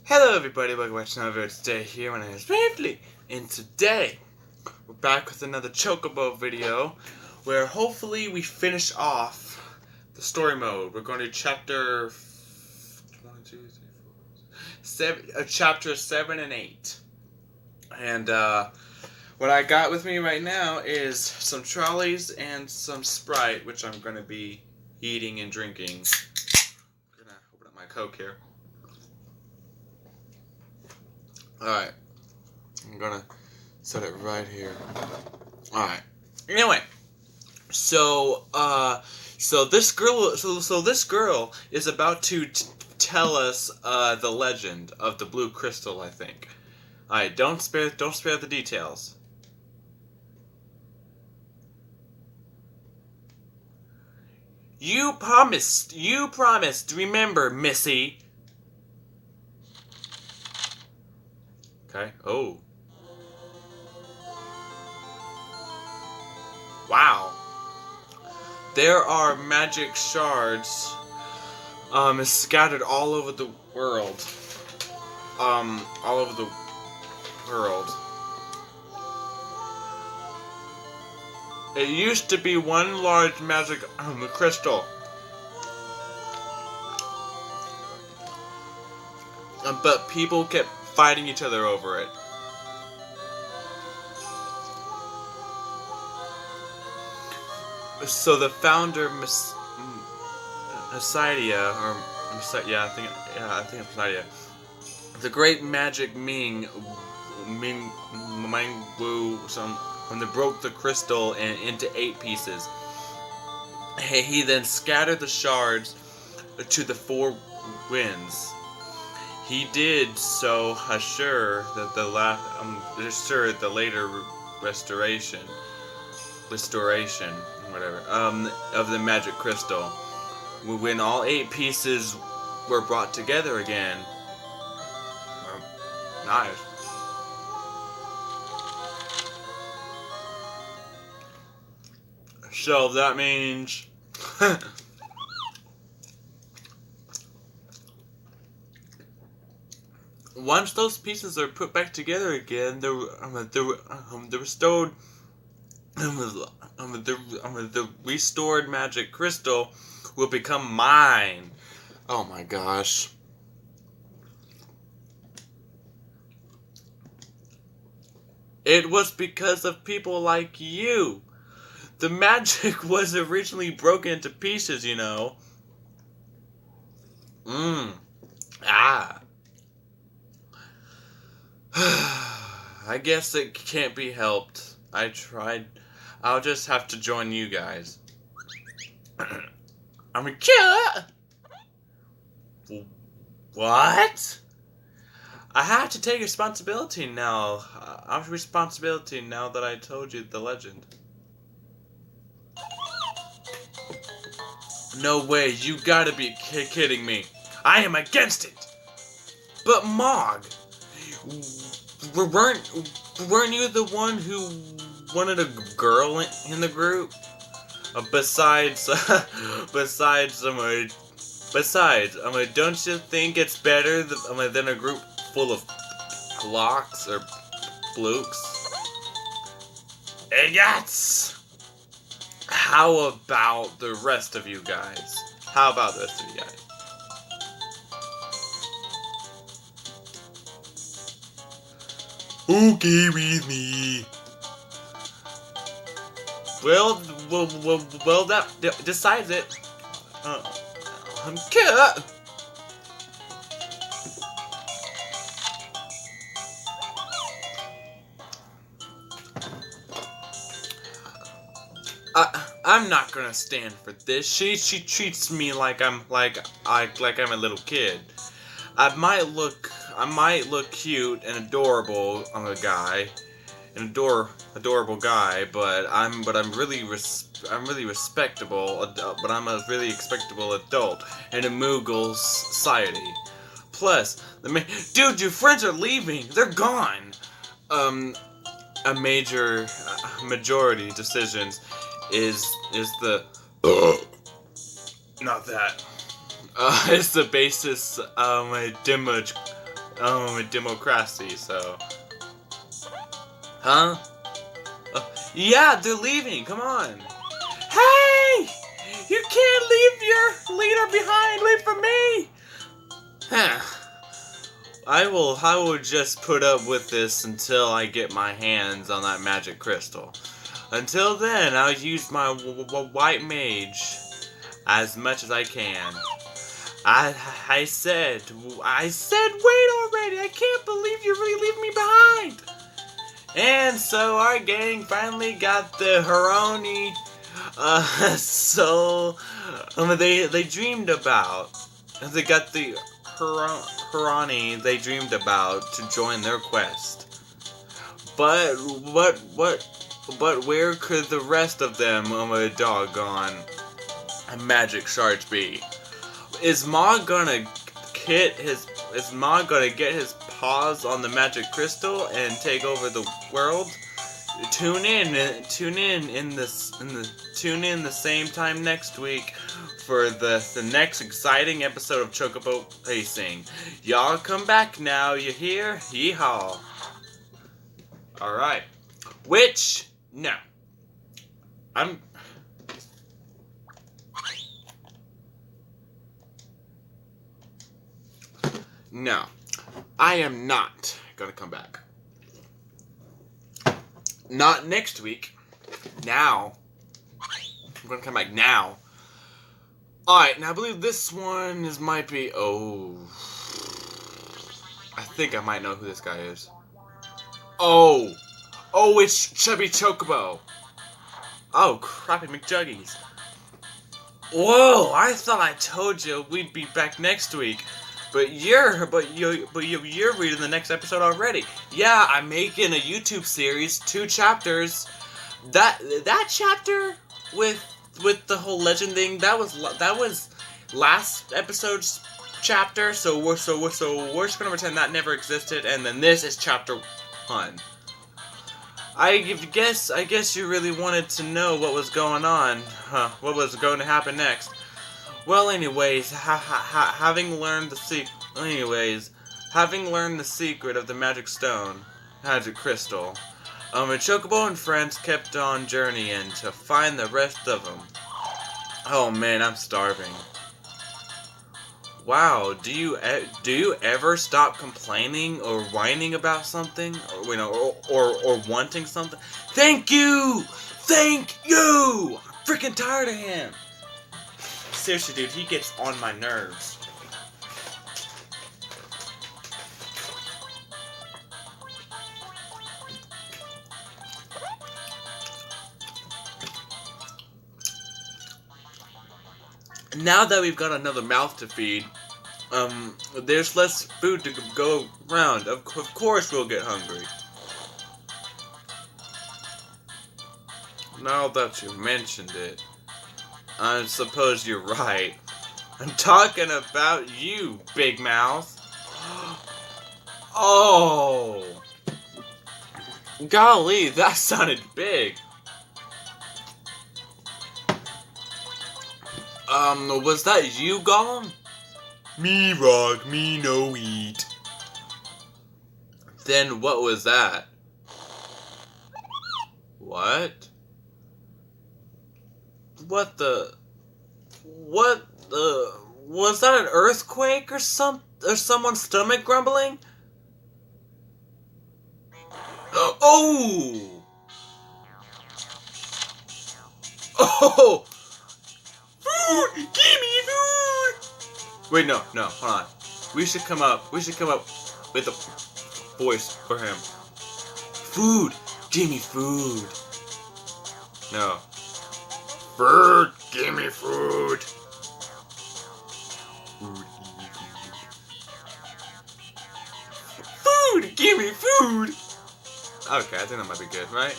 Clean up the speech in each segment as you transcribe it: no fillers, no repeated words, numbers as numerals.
Hello everybody, welcome back to another video today here. My name is Bravely, and today we're back with another Chocobo video where hopefully we finish off the story mode. We're going to chapter 7 and 8. And what I got with me right now is some trolleys and some Sprite, which I'm going to be eating and drinking. I'm going to open up my Coke here. Alright, I'm gonna set it right here. Alright. Anyway, so this girl is about to tell us the legend of the blue crystal, I think. Alright, don't spare the details. You promised, remember, Missy. Okay. Oh. Wow. There are magic shards scattered all over the world. All over the world. It used to be one large magic crystal. But people kept fighting each other over it. So the founder, Messiah, I think it's Messiah, the great magic Ming Wu, when they broke the crystal into 8 pieces. He then scattered the shards to the 4 winds. He did so assure that the later restoration, whatever, of the magic crystal, when all 8 pieces were brought together again. Nice. So that means. Once those pieces are put back together again, the restored magic crystal will become mine. Oh my gosh. It was because of people like you. The magic was originally broken into pieces, you know. I guess it can't be helped. I tried. I'll just have to join you guys. I'm a killer! What? I have to take responsibility now. I have responsibility now that I told you the legend. No way, you gotta be kidding me. I am against it! But Mog, weren't you the one who wanted a girl in the group? Besides, don't you think it's better than a group full of locks or flukes? Idiots! How about the rest of you guys? Okay with me. Well, that decides it. I'm cut. I'm not gonna stand for this. She treats me like I'm a little kid. I might look cute and adorable on a guy, adorable guy, but I'm really respectable. But I'm a really respectable adult in a Moogle society. Plus, dude, your friends are leaving. They're gone. A majority decisions is the not that. It's the basis of my damage democracy, so. Huh? Yeah, they're leaving, come on. Hey! You can't leave your leader behind, wait for me! Huh. I will just put up with this until I get my hands on that magic crystal. Until then, I'll use my white mage as much as I can. I said, wait already! I can't believe you really leave me behind! And so our gang finally got the Hironi, they dreamed about. They got the Hironi they dreamed about to join their quest. But where could the rest of them, doggone magic shards be? Is Ma gonna get his paws on the magic crystal and take over the world? Tune in the same time next week for the next exciting episode of Chocobo Racing. Y'all come back now, you hear? Yeehaw. Alright. Which, no. No. I am not gonna come back. Not next week. Now. I'm gonna come back now. Alright, now I believe this one might be... Oh. I think I might know who this guy is. Oh! Oh, it's Chubby Chocobo! Oh, crappy McJuggies. Whoa, I thought I told you we'd be back next week. But you're reading the next episode already. Yeah, I'm making a YouTube series, 2 chapters. That chapter with the whole legend thing, that was last episode's chapter. So we're just gonna pretend that never existed, and then this is chapter 1. I guess you really wanted to know what was going on, what was going to happen next. Well, anyways, having learned the secret of the magic stone, magic crystal, Chocobo and friends kept on journeying to find the rest of them. Oh man, I'm starving. Wow, do you ever stop complaining or whining about something, or wanting something? Thank you, I'm freaking tired of him. Seriously, dude, he gets on my nerves. Now that we've got another mouth to feed, there's less food to go around. Of course we'll get hungry. Now that you mentioned it, I suppose you're right. I'm talking about you, Big Mouth. Oh! Golly, that sounded big. Was that you, Gollum? Me rock, me no eat. Then what was that? What? Was that an earthquake or someone's stomach grumbling? Oh! Oh! Food! Give me food! Wait, no, hold on. We should come up with a voice for him. Food! Give me food! No. Food! Give me food! Food! Give me food! Okay, I think that might be good, right?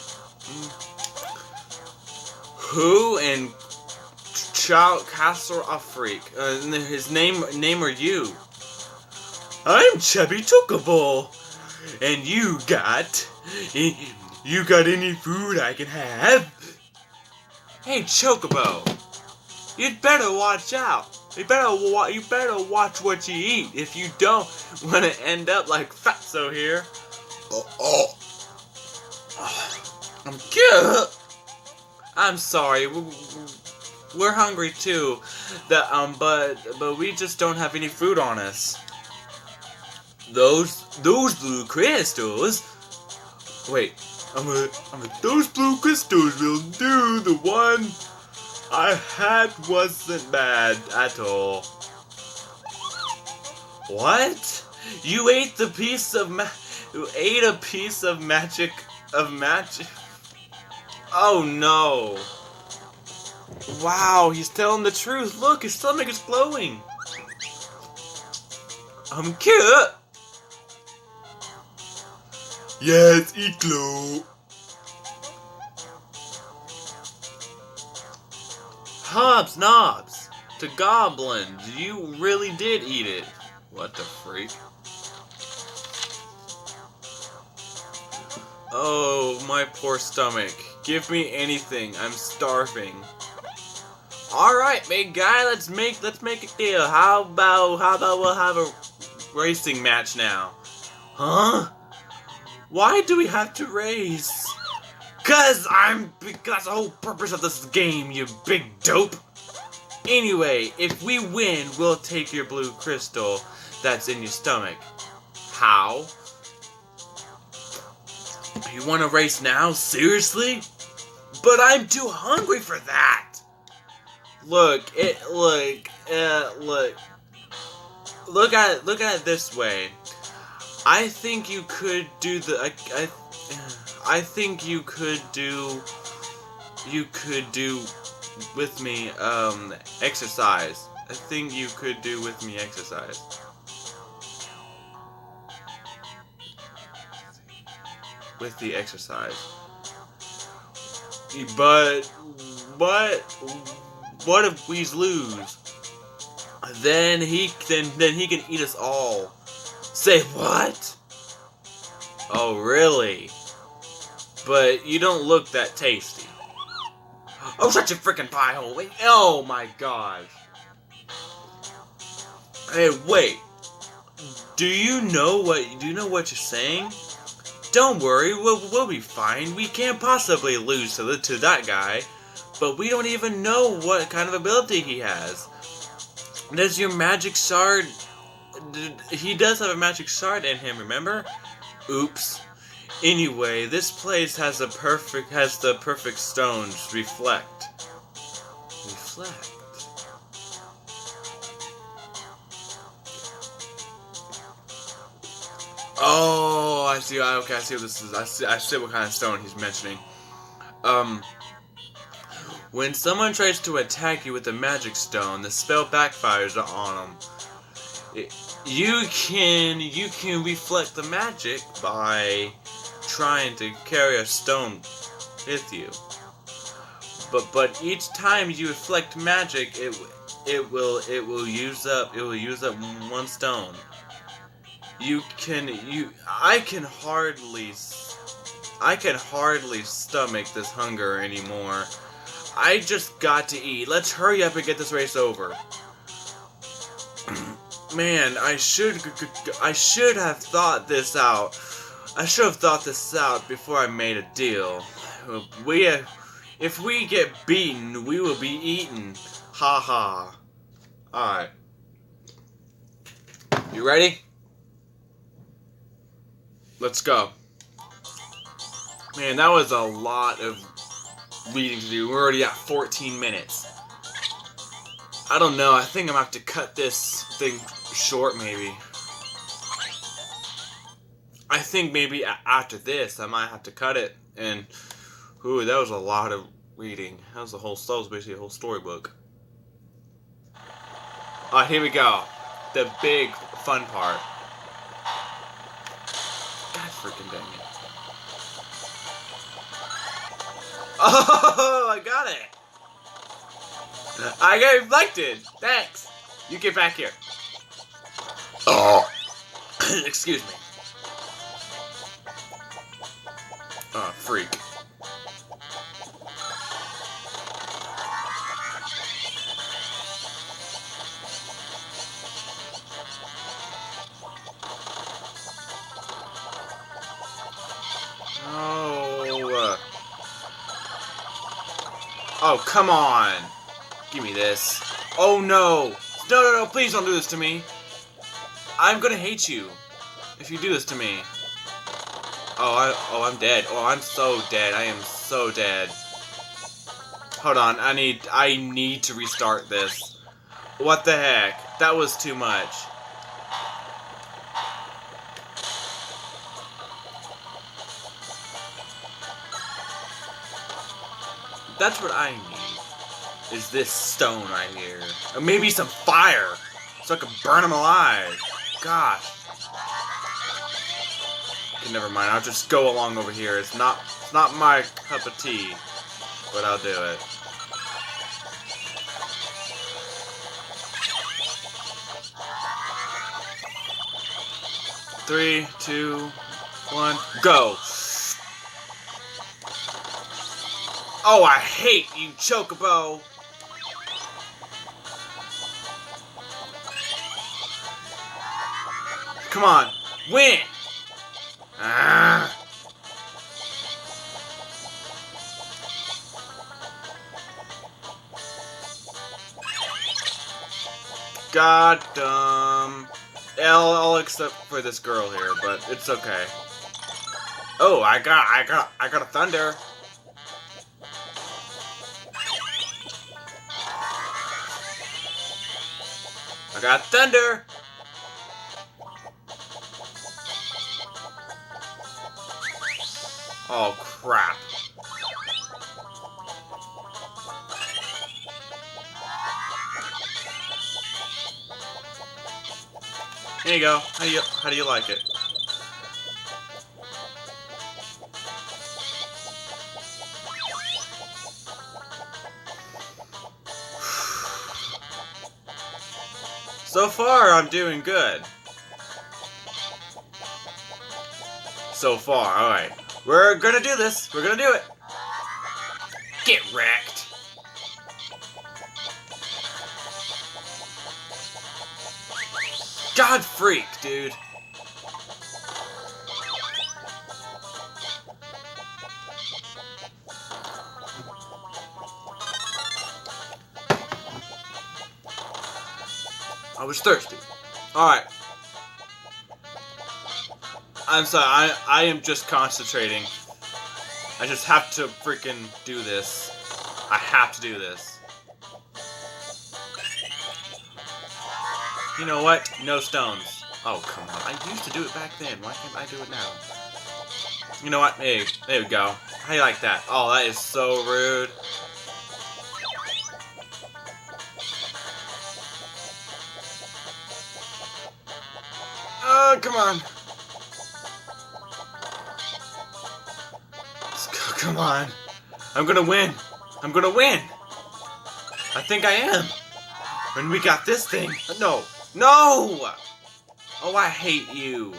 Who and Child Castle Afrik? His name are you? I'm Chubby Chocobo, and you got any food I can have? Hey Chocobo, you'd better watch out. You better watch what you eat. If you don't, want to end up like Fatso here. I'm good. I'm sorry. We're hungry too. But we just don't have any food on us. Those blue crystals. Wait. Those blue crystals will do. The one I had wasn't bad at all. What? You ate the piece of You ate a piece of magic. Oh no. Wow, he's telling the truth. Look, his stomach is glowing. I'm cute. Yes, eat glow. Hobbs knobs to goblins. You really did eat it. What the freak? Oh, my poor stomach. Give me anything. I'm starving. Alright, big guy, let's make a deal. How about we'll have a racing match now? Huh? Why do we have to race? Because the whole purpose of this game, you big dope. Anyway, if we win, we'll take your blue crystal that's in your stomach. How? You want to race now? Seriously? But I'm too hungry for that. Look at it this way. I think you could do I think you could do with me exercise. I think you could do with me exercise. With the exercise. But what if we lose? Then he can eat us all. Say what? Oh really? But you don't look that tasty. Oh, shut your freaking pie hole! Wait, oh my gosh! Hey, wait. Do you know what you're saying? Don't worry, we'll be fine. We can't possibly lose to that guy, but we don't even know what kind of ability he has. Does your magic shard? He does have a magic shard in him, remember? Oops. Anyway, this place has the perfect stones. Reflect. Oh, I see. Okay, I see what this is. I see what kind of stone he's mentioning. When someone tries to attack you with a magic stone, the spell backfires on them. You can reflect the magic by trying to carry a stone with you. But each time you reflect magic, it will use up one stone. I can hardly stomach this hunger anymore. I just got to eat. Let's hurry up and get this race over. Man, I should have thought this out. I should have thought this out before I made a deal. If we get beaten, we will be eaten. Ha ha. Alright. You ready? Let's go. Man, that was a lot of reading to do. We're already at 14 minutes. I don't know. I think I'm gonna have to cut this thing short, maybe. I think maybe after this, I might have to cut it. And, ooh, that was a lot of reading. That was basically a whole storybook. Alright, here we go. The big fun part. God freaking dang it. Oh, I got it. I got reflected. Thanks. You get back here. Oh. Excuse me. Oh, freak. Oh, come on. Give me this. Oh, no. No, no, no. Please don't do this to me. I'm gonna hate you if you do this to me. Oh, I'm dead. Oh, I'm so dead. I am so dead. Hold on. I need to restart this. What the heck? That was too much. That's what I need. Is this stone right here. Or maybe some fire. So I can burn him alive. Gosh. Okay, never mind. I'll just go along over here. It's not my cup of tea. But I'll do it. Three, 2, 1, go! Oh, I hate you, Chocobo! Come on, win! Ah. God damn. All except for this girl here, but it's okay. Oh, I got a thunder. I got thunder. Oh crap. Here you go. How do you like it? So far, I'm doing good. So far, alright. We're gonna do this. We're gonna do it. Get wrecked. God freak, dude. I was thirsty. Alright. I'm sorry, I am just concentrating. I just have to freaking do this. I have to do this. You know what? No stones. Oh, come on. I used to do it back then. Why can't I do it now? You know what? Hey, there we go. How you like that? Oh, that is so rude. Oh, come on. Come on. I'm gonna win. I'm gonna win. I think I am. When we got this thing. No. No! Oh, I hate you.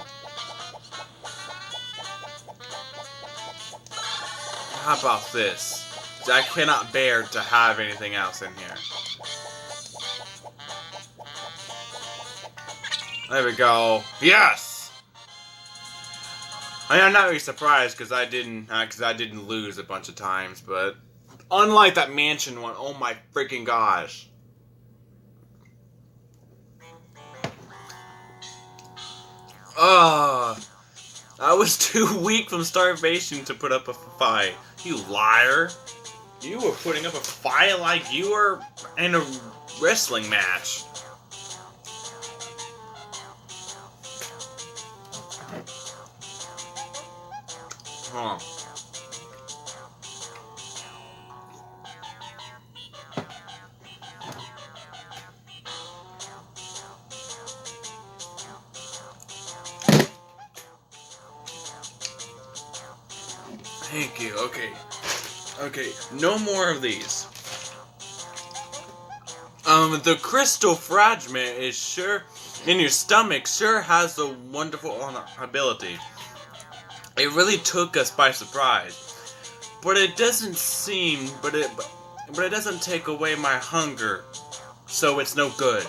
How about this? I cannot bear to have anything else in here. There we go. Yes! I mean, I'm not really surprised because I didn't lose a bunch of times, but unlike that mansion one, oh my freaking gosh. I was too weak from starvation to put up a fight. You liar. You were putting up a fight like you were in a wrestling match. Huh. Thank you. Okay. Okay. No more of these. The crystal fragment is sure in your stomach sure has a wonderful ability. It really took us by surprise, but it doesn't seem. But it doesn't take away my hunger, so it's no good.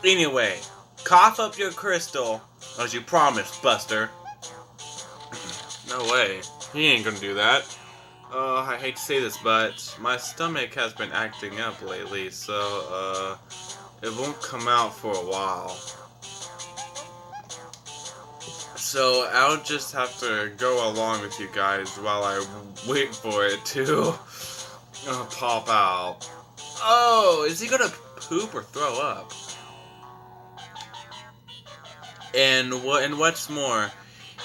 Anyway, cough up your crystal as you promised, Buster. No way. He ain't gonna do that. I hate to say this, but my stomach has been acting up lately, so, it won't come out for a while. So, I'll just have to go along with you guys while I wait for it to pop out. Oh, is he gonna poop or throw up? And what's more,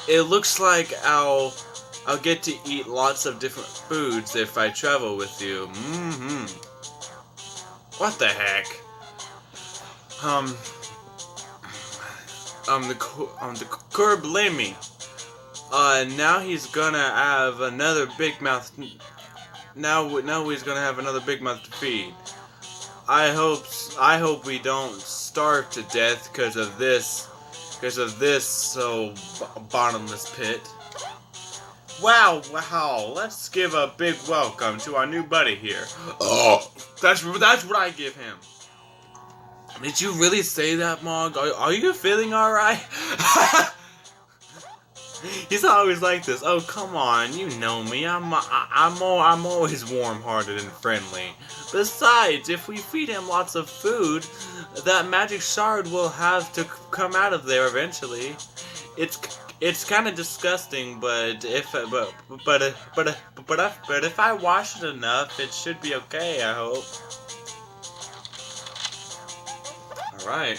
it looks like I'll get to eat lots of different foods if I travel with you. What the heck? The curb Lemmy. Now he's gonna have another big mouth. Now he's gonna have another big mouth to feed. I hope we don't starve to death because of this bottomless pit. Wow, let's give a big welcome to our new buddy here. Oh, that's what I give him. Did you really say that, Mog? Are you feeling alright? He's always like this. Oh, come on, you know me. I'm always warm-hearted and friendly. Besides, if we feed him lots of food, that magic shard will have to come out of there eventually. It's kind of disgusting, but if I wash it enough, it should be okay. I hope. All right.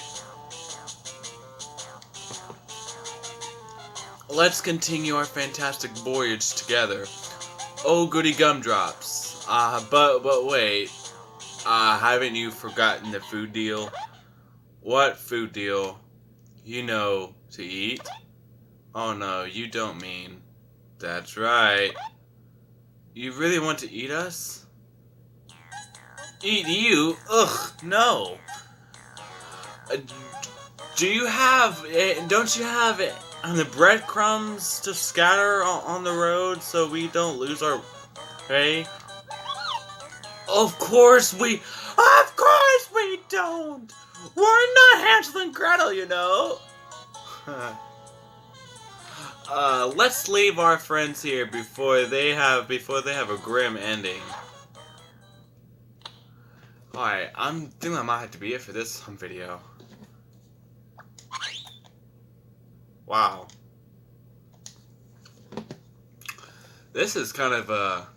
Let's continue our fantastic voyage together. Oh, goody gumdrops. But wait. Haven't you forgotten the food deal? What food deal? You know, to eat? Oh no, you don't mean. That's right. You really want to eat us? Eat you? Ugh, no. Don't you have the breadcrumbs to scatter on the road so we don't lose our way? Of course we don't. We're not Hansel and Gretel, you know. Let's leave our friends here before they have a grim ending. Alright, I'm thinking that might have to be it for this video. Wow. This is kind of a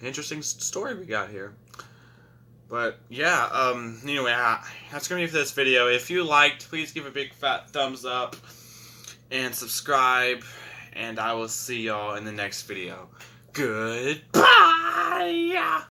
interesting story we got here. But yeah, anyway, that's gonna be it for this video. If you liked, please give a big fat thumbs up and subscribe, and I will see y'all in the next video. Goodbye!